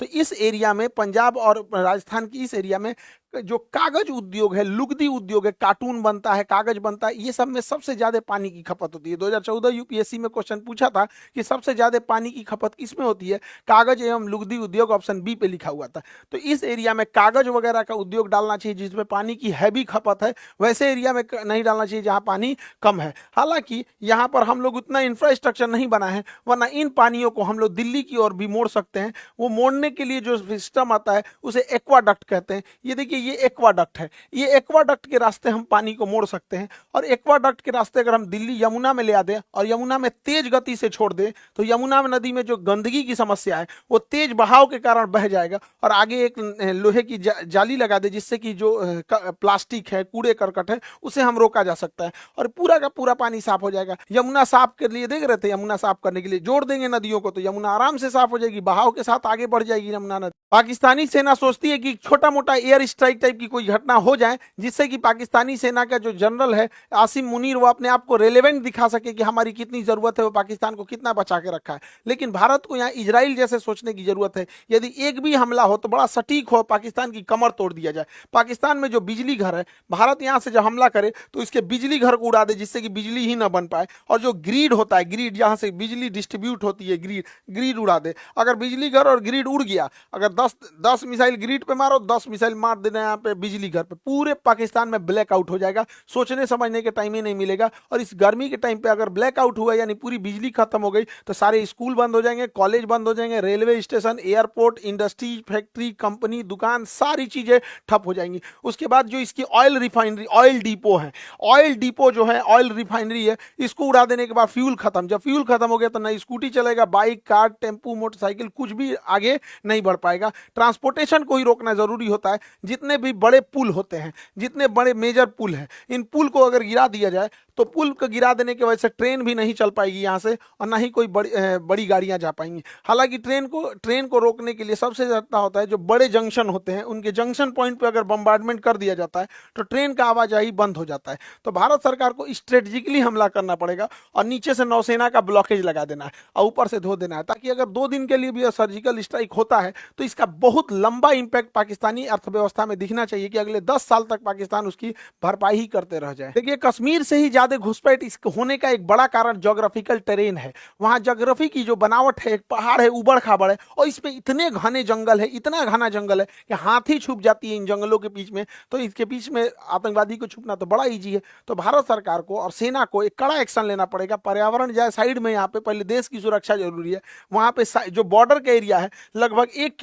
तो इस एरिया में, पंजाब और राजस्थान की इस एरिया में जो कागज उद्योग है, लुगदी उद्योग है, कार्टून बनता है, कागज बनता है, ये सब में सबसे ज्यादा पानी की खपत होती है। 2014 यूपीएससी में क्वेश्चन पूछा था कि सबसे ज्यादा पानी की खपत किसमें होती है, कागज एवं लुगदी उद्योग, ऑप्शन बी पे लिखा हुआ था। तो इस एरिया में कागज वगैरह का उद्योग डालना चाहिए जिसमें पानी की हैवी खपत है, वैसे एरिया में नहीं डालना चाहिए जहां पानी कम है। हालांकि यहाँ पर हम लोग उतना इंफ्रास्ट्रक्चर नहीं बना है, वरना इन पानियों को हम लोग दिल्ली की ओर भी मोड़ सकते हैं। वो मोड़ने के लिए जो सिस्टम आता है उसे एक्वाडक्ट कहते हैं। ये देखिए, ये एक्वाडक्ट है, ये एक्वाडक्ट के रास्ते हम पानी को मोड़ सकते हैं। और एक्वाडक्ट के रास्ते अगर हम दिल्ली यमुना में ले आ दें और यमुना में तेज गति से छोड़ दें, तो यमुना नदी में जो गंदगी की समस्या है वो तेज बहाव के कारण बह जाएगा, और आगे एक लोहे की जाली लगा दे जिससे कि जो प्लास्टिक है, कूड़े करकट है, उसे हम रोका जा सकता है, और पूरा का पूरा पानी साफ हो जाएगा। यमुना साफ के लिए देख रहे थे, यमुना साफ करने के लिए जोड़ देंगे नदियों को, तो यमुना आराम से साफ हो जाएगी, बहाव के साथ आगे बढ़ जाएगी यमुना नदी। पाकिस्तानी सेना सोचती है कि छोटा मोटा एयर स्ट्राइक टाइप की कोई घटना हो जाए जिससे कि पाकिस्तानी सेना का जो जनरल है आसिम मुनीर, वो अपने आप को रेलेवेंट दिखा सके कि हमारी कितनी जरूरत है, वो पाकिस्तान को कितना बचा के रखा है। लेकिन भारत को यहाँ इजराइल जैसे सोचने की जरूरत है। यदि एक भी हमला हो तो बड़ा सटीक हो, पाकिस्तान की कमर तोड़ दिया जाए। पाकिस्तान में जो बिजली घर है, भारत यहाँ से जब हमला करे तो इसके बिजली घर को उड़ा दे जिससे कि बिजली ही ना बन पाए, और जो ग्रिड होता है, ग्रिड जहाँ से बिजली डिस्ट्रीब्यूट होती है, ग्रिड ग्रिड उड़ा दे। अगर बिजली घर और ग्रिड उड़ गया, अगर 10 मिसाइल ग्रिड पे मारो, 10 मिसाइल मार देना यहाँ पे बिजली घर पे, पूरे पाकिस्तान में ब्लैकआउट हो जाएगा, सोचने समझने के टाइम ही नहीं मिलेगा। और इस गर्मी के टाइम पे अगर ब्लैकआउट हुआ यानी पूरी बिजली खत्म हो गई, तो सारे स्कूल बंद हो जाएंगे, कॉलेज बंद हो जाएंगे, railway station, airport, industry, factory, company, दुकान, सारी चीजें ठप हो जाएंगी। उसके बाद जो इसकी ऑयल रिफाइनरी, ऑयल डिपो है, ऑयल डिपो जो है, ऑयल रिफाइनरी है, इसको उड़ा देने के बाद फ्यूल खत्म। जब फ्यूल खत्म हो गया तो ना स्कूटी चलेगा, बाइक, कार, टेम्पू, मोटरसाइकिल, कुछ भी आगे नहीं बढ़ पाएगा। ट्रांसपोर्टेशन को ही रोकना जरूरी होता है। जितने भी बड़े पुल होते हैं, जितने बड़े मेजर पुल हैं, इन पुल को अगर गिरा दिया जाए तो पुल को गिरा देने की वजह से ट्रेन भी नहीं चल पाएगी यहाँ से, और ना ही कोई बड़ी गाड़ियां जा पाएंगी। हालांकि ट्रेन को रोकने के लिए सबसे ज्यादा होता है जो बड़े जंक्शन होते हैं, उनके जंक्शन पॉइंट पे अगर बम्बार्डमेंट कर दिया जाता है तो ट्रेन का आवाजाही बंद हो जाता है। तो भारत सरकार को स्ट्रेटेजिकली हमला करना पड़ेगा और नीचे से नौसेना का ब्लॉकेज लगा देना है और ऊपर से धो देना है, ताकि अगर 2 दिन के लिए भी सर्जिकल स्ट्राइक होता है तो इसका बहुत लंबा इंपैक्ट पाकिस्तानी अर्थव्यवस्था में दिखना चाहिए कि अगले 10 साल तक पाकिस्तान उसकी भरपाई ही करते रह जाए। देखिए, कश्मीर से ही ज्यादा घुसपैठ होने का एक बड़ा कारण ज्योग्राफिकल टेरेन है। वहां ज्योग्राफी की जो बनावट है, एक पहाड़ है, उबड़ खाबड़ है, और इसमें इतने घने जंगल है, इतना घना जंगल है कि हाथी छुप जाती है इन जंगलों के बीच में। तो इसके बीच में आतंकवादी को छुपना तो बड़ा ईजी है। तो भारत सरकार को और सेना को एक कड़ा एक्शन लेना पड़ेगा। पर्यावरण जाए साइड में, यहाँ पे पहले देश की सुरक्षा जरूरी है। वहां पे जो बॉर्डर का एरिया है लगभग 1